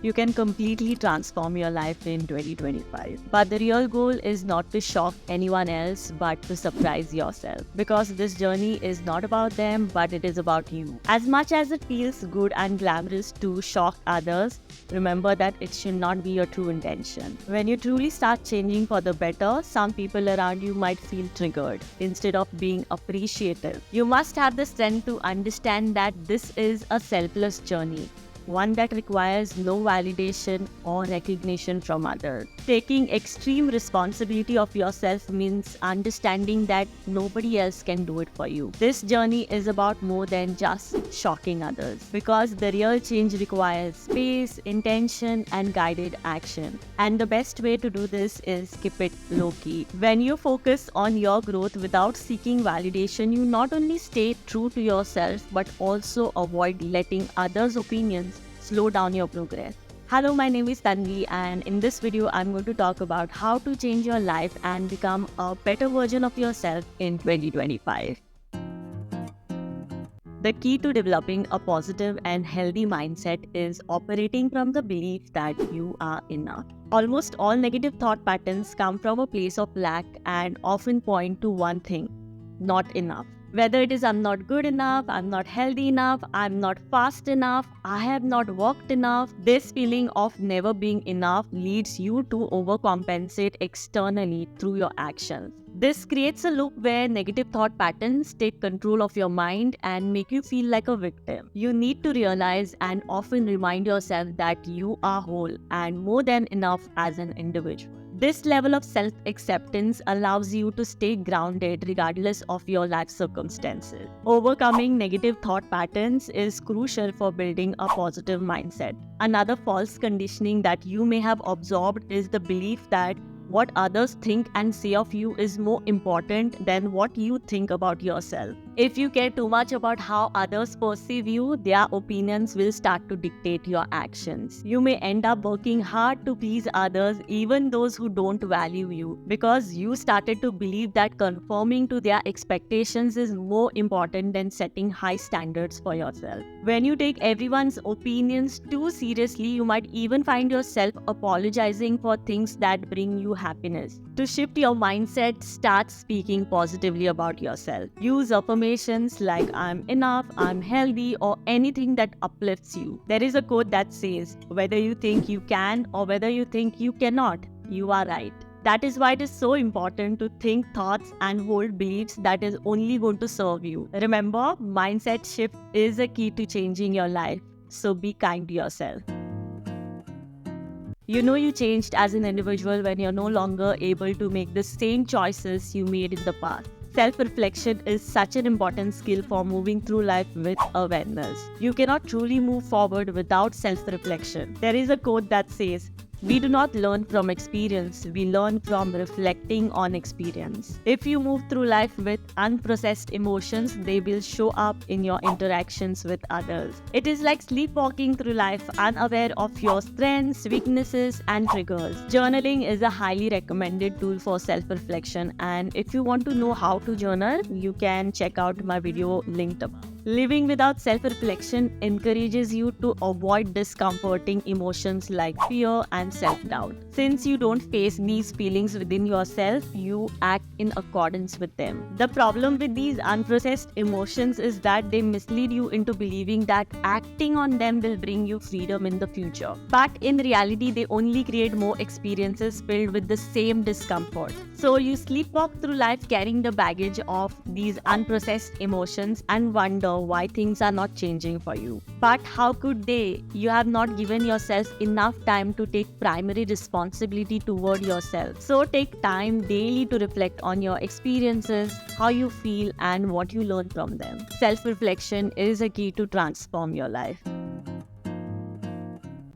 you can completely transform your life in 2025. But the real goal is not to shock anyone else, but to surprise yourself. Because this journey is not about them, but it is about you. As much as it feels good and glamorous to shock others, remember that it should not be your true intention. When you truly start changing for the better, some people around you might feel triggered instead of being appreciative. You must have the strength to understand that this is a selfless journey, one that requires no validation or recognition from others. Taking extreme responsibility of yourself means understanding that nobody else can do it for you. This journey is about more than just shocking others, because the real change requires space, intention, and guided action. And the best way to do this is keep it low-key. When you focus on your growth without seeking validation, you not only stay true to yourself, but also avoid letting others' opinions slow down your progress. Hello, my name is Tanvi, and in this video I'm going to talk about how to change your life and become a better version of yourself in 2025. The key to developing a positive and healthy mindset is operating from the belief that you are enough. Almost all negative thought patterns come from a place of lack and often point to one thing: not enough. Whether it is I'm not good enough, I'm not healthy enough, I'm not fast enough, I have not worked enough, this feeling of never being enough leads you to overcompensate externally through your actions. This creates a loop where negative thought patterns take control of your mind and make you feel like a victim. You need to realize and often remind yourself that you are whole and more than enough as an individual. This level of self-acceptance allows you to stay grounded regardless of your life circumstances. Overcoming negative thought patterns is crucial for building a positive mindset. Another false conditioning that you may have absorbed is the belief that what others think and say of you is more important than what you think about yourself. If you care too much about how others perceive you, their opinions will start to dictate your actions. You may end up working hard to please others, even those who don't value you, because you started to believe that conforming to their expectations is more important than setting high standards for yourself. When you take everyone's opinions too seriously, you might even find yourself apologizing for things that bring you happiness. To shift your mindset, start speaking positively about yourself. Use affirmations like I'm enough, I'm healthy, or anything that uplifts you. There is a quote that says, whether you think you can or whether you think you cannot, you are right. That is why it is so important to think thoughts and hold beliefs that is only going to serve you. Remember, mindset shift is a key to changing your life. So be kind to yourself. You know you changed as an individual when you're no longer able to make the same choices you made in the past. Self-reflection is such an important skill for moving through life with awareness. You cannot truly move forward without self-reflection. There is a quote that says, we do not learn from experience, we learn from reflecting on experience. If you move through life with unprocessed emotions, they will show up in your interactions with others. It is like sleepwalking through life, unaware of your strengths, weaknesses, and triggers. Journaling is a highly recommended tool for self-reflection, and if you want to know how to journal, you can check out my video linked above. Living without self-reflection encourages you to avoid discomforting emotions like fear and self-doubt. Since you don't face these feelings within yourself, you act in accordance with them. The problem with these unprocessed emotions is that they mislead you into believing that acting on them will bring you freedom in the future. But in reality, they only create more experiences filled with the same discomfort. So you sleepwalk through life carrying the baggage of these unprocessed emotions and wonder why things are not changing for you. But how could they? You have not given yourself enough time to take primary responsibility toward yourself. So take time daily to reflect on your experiences, how you feel, and what you learn from them. Self-reflection is a key to transform your life.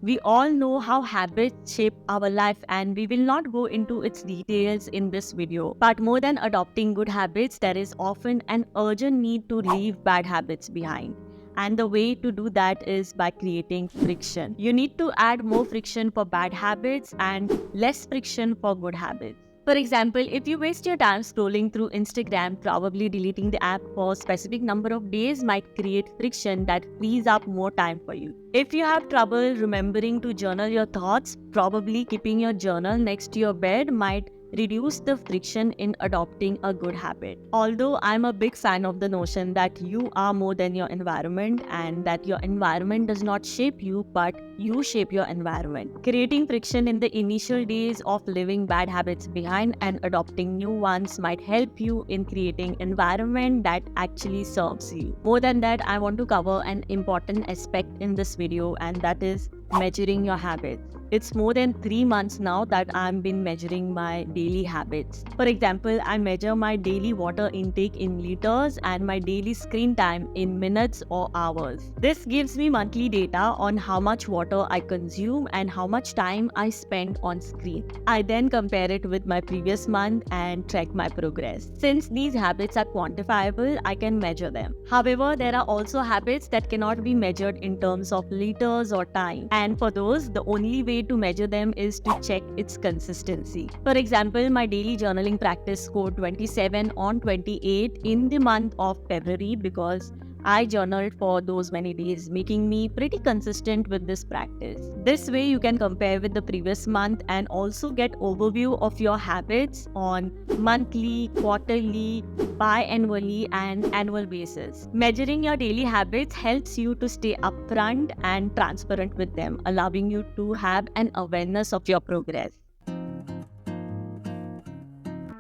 We all know how habits shape our life, and we will not go into its details in this video. But more than adopting good habits, there is often an urgent need to leave bad habits behind. And the way to do that is by creating friction. You need to add more friction for bad habits and less friction for good habits. For example, if you waste your time scrolling through Instagram, probably deleting the app for a specific number of days might create friction that frees up more time for you. If you have trouble remembering to journal your thoughts, probably keeping your journal next to your bed might reduce the friction in adopting a good habit. Although I'm a big fan of the notion that you are more than your environment and that your environment does not shape you, but you shape your environment. Creating friction in the initial days of leaving bad habits behind and adopting new ones might help you in creating environment that actually serves you. More than that, I want to cover an important aspect in this video, and that is measuring your habits. It's more than 3 months now that I've been measuring my daily habits. For example, I measure my daily water intake in liters and my daily screen time in minutes or hours. This gives me monthly data on how much water I consume and how much time I spend on screen. I then compare it with my previous month and track my progress. Since these habits are quantifiable, I can measure them. However, there are also habits that cannot be measured in terms of liters or time. And for those, the only way to measure them is to check its consistency. For example, my daily journaling practice scored 27 on 28 in the month of February because I journaled for those many days, making me pretty consistent with this practice. This way you can compare with the previous month and also get overview of your habits on monthly, quarterly, bi-annually and annual basis. Measuring your daily habits helps you to stay upfront and transparent with them, allowing you to have an awareness of your progress.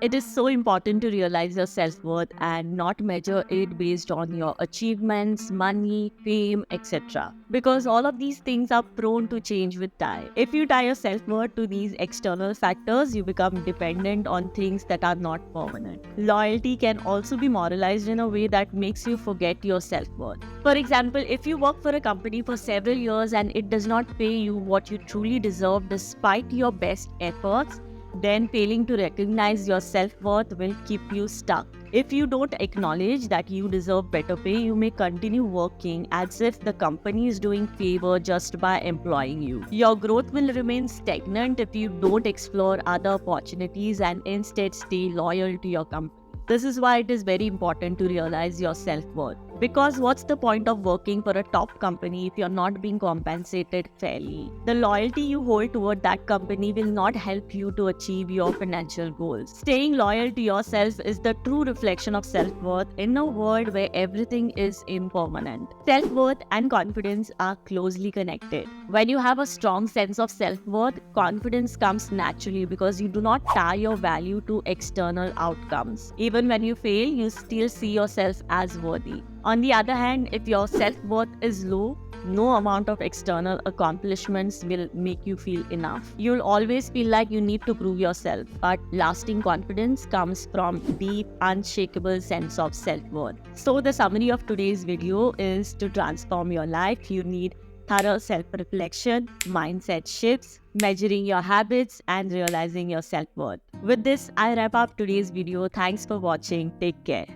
It is so important to realize your self-worth and not measure it based on your achievements, money, fame, etc. Because all of these things are prone to change with time. If you tie your self-worth to these external factors, you become dependent on things that are not permanent. Loyalty can also be moralized in a way that makes you forget your self-worth. For example, if you work for a company for several years and it does not pay you what you truly deserve despite your best efforts, then failing to recognize your self-worth will keep you stuck. If you don't acknowledge that you deserve better pay, you may continue working as if the company is doing favor just by employing you. Your growth will remain stagnant if you don't explore other opportunities and instead stay loyal to your company. This is why it is very important to realize your self-worth. Because what's the point of working for a top company if you're not being compensated fairly? The loyalty you hold toward that company will not help you to achieve your financial goals. Staying loyal to yourself is the true reflection of self-worth in a world where everything is impermanent. Self-worth and confidence are closely connected. When you have a strong sense of self-worth, confidence comes naturally because you do not tie your value to external outcomes. Even when you fail, you still see yourself as worthy. On the other hand, if your self-worth is low, no amount of external accomplishments will make you feel enough. You'll always feel like you need to prove yourself, but lasting confidence comes from deep, unshakable sense of self-worth. So the summary of today's video is to transform your life, you need thorough self-reflection, mindset shifts, measuring your habits, and realizing your self-worth. With this, I wrap up today's video. Thanks for watching. Take care.